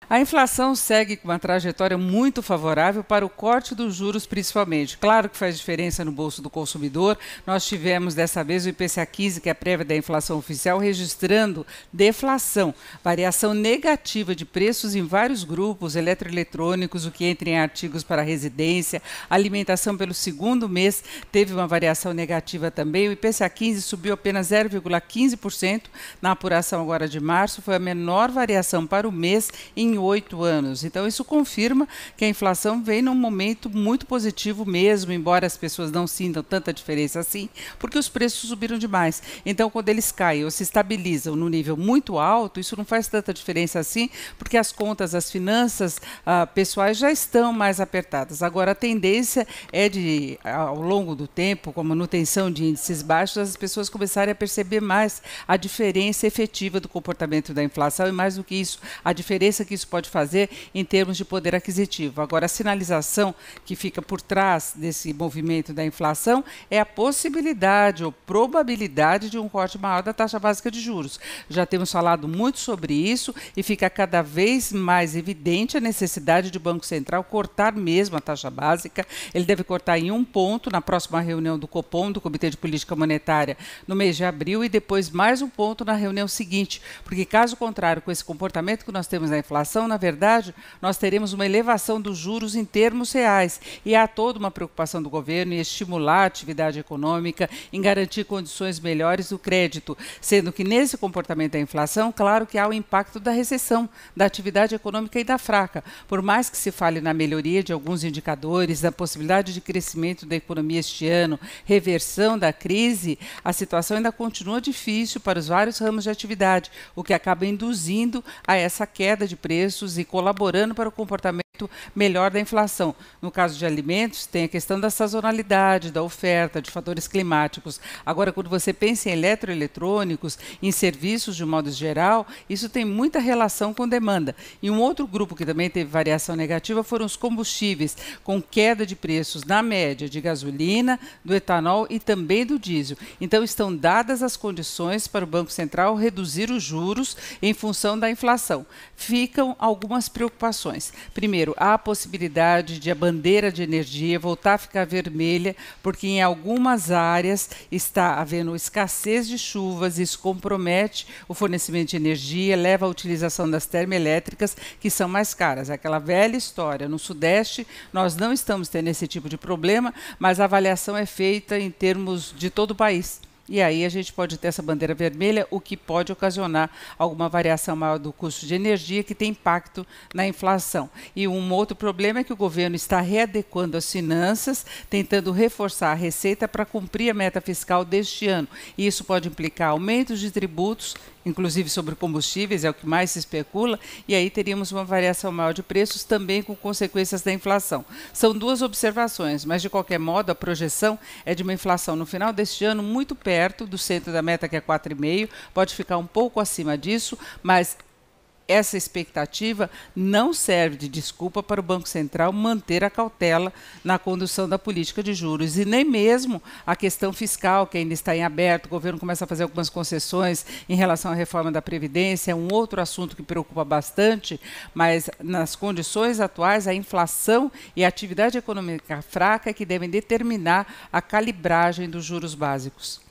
A inflação segue com uma trajetória muito favorável para o corte dos juros, principalmente. Claro que faz diferença no bolso do consumidor. Nós tivemos dessa vez o IPCA 15, que é a prévia da inflação oficial, registrando deflação, variação negativa de preços em vários grupos, eletroeletrônicos, o que entra em artigos para residência, alimentação pelo segundo mês teve uma variação negativa também. O IPCA 15 subiu apenas 0,15% na apuração agora de março, foi a menor variação para o mês em 8 anos. Então, isso confirma que a inflação vem num momento muito positivo mesmo, embora as pessoas não sintam tanta diferença assim, porque os preços subiram demais. Então, quando eles caem ou se estabilizam no nível muito alto, isso não faz tanta diferença assim, porque as contas, as finanças pessoais já estão mais apertadas. Agora, a tendência é de, ao longo do tempo, com a manutenção de índices baixos, as pessoas começarem a perceber mais a diferença efetiva do comportamento da inflação e, mais do que isso, a diferença que isso pode fazer em termos de poder aquisitivo. Agora, a sinalização que fica por trás desse movimento da inflação é a possibilidade ou probabilidade de um corte maior da taxa básica de juros. Já temos falado muito sobre isso e fica cada vez mais evidente a necessidade de o Banco Central cortar mesmo a taxa básica. Ele deve cortar em 1 ponto na próxima reunião do Copom, do Comitê de Política Monetária, no mês de abril, e depois mais 1 ponto na reunião seguinte, porque caso contrário, com esse comportamento que nós temos na inflação, na verdade, nós teremos uma elevação dos juros em termos reais. E há toda uma preocupação do governo em estimular a atividade econômica, em garantir condições melhores do crédito, sendo que nesse comportamento da inflação, claro que há o impacto da recessão, da atividade econômica e da fraca. Por mais que se fale na melhoria de alguns indicadores, da possibilidade de crescimento da economia este ano, reversão da crise, a situação ainda continua difícil para os vários ramos de atividade, o que acaba induzindo a essa queda de preços e colaborando para o comportamento melhor da inflação. No caso de alimentos, tem a questão da sazonalidade, da oferta, de fatores climáticos. Agora, quando você pensa em eletroeletrônicos, em serviços de um modo geral, isso tem muita relação com demanda. E um outro grupo que também teve variação negativa foram os combustíveis, com queda de preços na média de gasolina, do etanol e também do diesel. Então, estão dadas as condições para o Banco Central reduzir os juros em função da inflação. Ficam algumas preocupações. Primeiro, há a possibilidade de a bandeira de energia voltar a ficar vermelha, porque em algumas áreas está havendo escassez de chuvas, isso compromete o fornecimento de energia, leva à utilização das termoelétricas, que são mais caras. É aquela velha história. No Sudeste, nós não estamos tendo esse tipo de problema, mas a avaliação é feita em termos de todo o país. E aí a gente pode ter essa bandeira vermelha, o que pode ocasionar alguma variação maior do custo de energia que tem impacto na inflação. E um outro problema é que o governo está readequando as finanças, tentando reforçar a receita para cumprir a meta fiscal deste ano. E isso pode implicar aumentos de tributos, inclusive sobre combustíveis, é o que mais se especula, e aí teríamos uma variação maior de preços também com consequências da inflação. São duas observações, mas de qualquer modo a projeção é de uma inflação no final deste ano muito perto do centro da meta, que é 4,5%, pode ficar um pouco acima disso, mas essa expectativa não serve de desculpa para o Banco Central manter a cautela na condução da política de juros e nem mesmo a questão fiscal, que ainda está em aberto. O governo começa a fazer algumas concessões em relação à reforma da Previdência, é um outro assunto que preocupa bastante, mas nas condições atuais, a inflação e a atividade econômica fraca é que devem determinar a calibragem dos juros básicos.